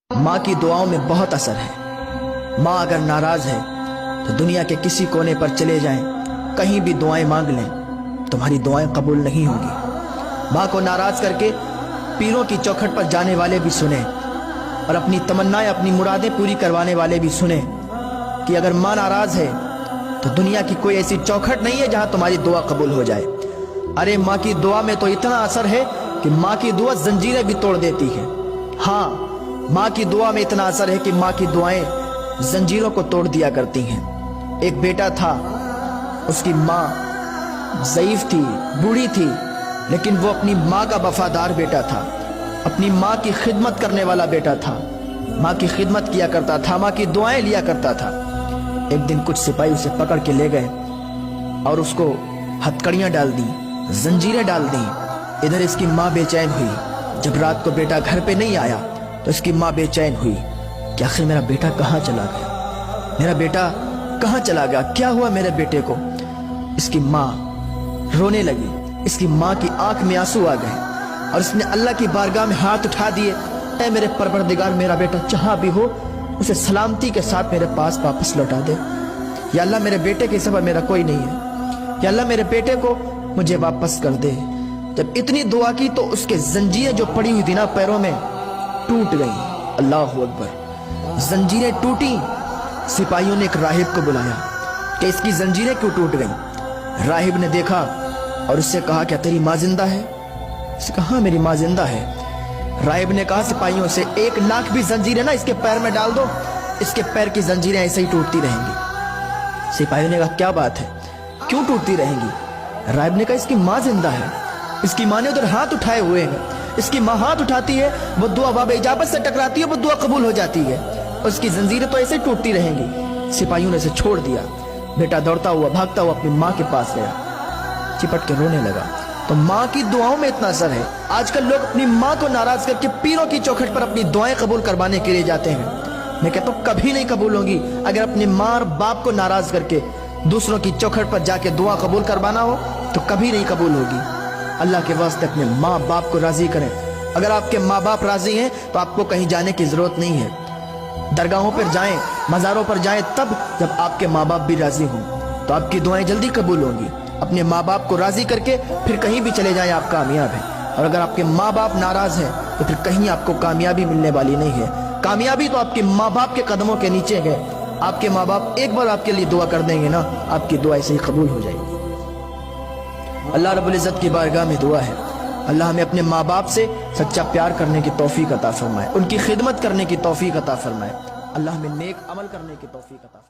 माँ की दुआओं में बहुत असर है। माँ अगर नाराज है तो दुनिया के किसी कोने पर चले जाएं, कहीं भी दुआएं मांग लें, तुम्हारी दुआएं कबूल नहीं होंगी। माँ को नाराज करके पीरों की चौखट पर जाने वाले भी सुने और अपनी तमन्नाएं, अपनी मुरादें पूरी करवाने वाले भी सुने कि अगर माँ नाराज है तो दुनिया की कोई ऐसी चौखट नहीं है जहां तुम्हारी दुआ कबूल हो जाए। अरे माँ की दुआ में तो इतना असर है कि माँ की दुआ जंजीरें भी तोड़ देती है। हाँ, माँ की दुआ में इतना असर है कि माँ की दुआएं जंजीरों को तोड़ दिया करती हैं। एक बेटा था, उसकी माँ ज़ईफ थी, बूढ़ी थी, लेकिन वो अपनी माँ का वफादार बेटा था, अपनी माँ की खिदमत करने वाला बेटा था। माँ की खिदमत किया करता था, माँ की दुआएं लिया करता था। एक दिन कुछ सिपाही उसे पकड़ के ले गए और उसको हथकड़ियां डाल दी, जंजीरें डाल दी। इधर इसकी माँ बेचैन हुई। जब रात को बेटा घर पे नहीं आया तो इसकी माँ बेचैन हुई कि आखिर मेरा बेटा कहाँ चला गया, मेरा बेटा कहाँ चला गया, क्या हुआ मेरे बेटे को। इसकी माँ रोने लगी। इसकी माँ की आंख में आंसू आ गए और उसने अल्लाह की बारगाह में हाथ उठा दिए, ऐ मेरे परवरदिगार, मेरा बेटा जहां भी हो उसे सलामती के साथ मेरे पास वापस लौटा दे। या अल्लाह, मेरे बेटे के सिवा मेरा कोई नहीं है। या अल्लाह, मेरे बेटे को मुझे वापस कर दे। जब इतनी दुआ की तो उसके जंजीरें जो पड़ी हुई थी ना पैरों में, टूट गई। अल्लाह अकबर। जंजीरें टूटी। सिपाहियों ने एक राहिब को बुलाया कि इसकी जंजीरें क्यों टूट गई। राहिब ने देखा और उससे कहा, क्या तेरी माँ जिंदा है? उसने कहा, हाँ, मेरी माँ जिंदा है। राहिब ने कहा सिपाहियों से, 1 लाख भी जंजीरें ना इसके पैर में डाल दो, इसके पैर की जंजीरें ऐसे ही टूटती रहेंगी। सिपाहियों ने कहा, क्या बात है, क्यों टूटती रहेंगी? राहिब ने कहा, इसकी माँ जिंदा है। इसकी माँ ने उधर हाथ उठाए हुए हैं। इसकी माँ हाथ उठाती है, वो दुआ बाब इजाबत से टकराती है, वो दुआ कबूल हो जाती है। उसकी जंजीरें तो ऐसे ही टूटती रहेंगी। सिपाहियों ने इसे छोड़ दिया। बेटा दौड़ता हुआ, भागता हुआ अपनी माँ के पास गया, चिपट के रोने लगा। तो माँ की दुआओं में इतना असर है। आजकल लोग अपनी माँ को नाराज करके पीरों की चौखट पर अपनी दुआएं कबूल करवाने के लिए जाते हैं। मैं कहता हूँ कभी नहीं कबूल होंगी। अगर अपने माँ और बाप को नाराज करके दूसरों की चौखट पर जाके दुआ कबूल करवाना हो तो कभी नहीं कबूल होगी। अल्लाह के वास्ते अपने माँ बाप को राजी करें। अगर आपके माँ बाप राजी हैं तो आपको कहीं जाने की जरूरत नहीं है। दरगाहों पर जाएं, मज़ारों पर जाएं, तब जब आपके माँ बाप भी राजी हों तो आपकी दुआएं जल्दी कबूल होंगी। अपने माँ बाप को राजी करके फिर कहीं भी चले जाएं, आप कामयाब हैं। और अगर आपके माँ बाप नाराज हैं तो फिर कहीं आपको कामयाबी मिलने वाली नहीं है। कामयाबी तो आपके माँ बाप के कदमों के नीचे है। आपके माँ बाप एक बार आपके लिए दुआ कर देंगे ना, आपकी दुआ ऐसे ही कबूल हो जाएगी। अल्लाह रब्बुल इज़्ज़त की बारगाह में दुआ है, अल्लाह हमें अपने माँ बाप से सच्चा प्यार करने की तौफीक अता फरमाए, उनकी खिदमत करने की तौफीक अता फरमाए। अल्लाह हमें नेक अमल करने की तौफीक अता फरमाए।